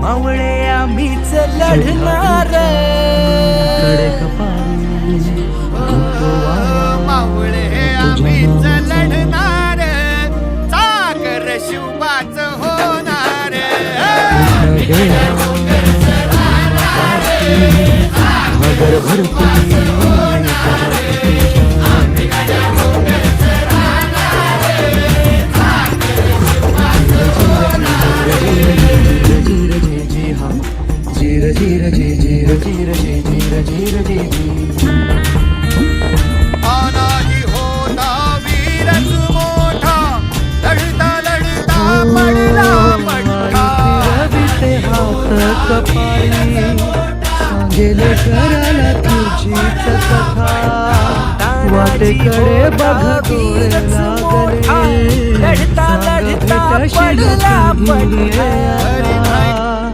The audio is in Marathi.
मावळे आम्हीच लढणार मावळे आम्हीच लढणार सागर शिवबाच होणार जीर जीर जी जीर जीर जी जीर जीर जी जी आनाही होता वीरच मोठा लढता लढता पडला पडला रविते हात कपाळी सांगेले कराला तुझीच कथा वाटेकडे बघ डोळे लागले लढता लढता पडला पडला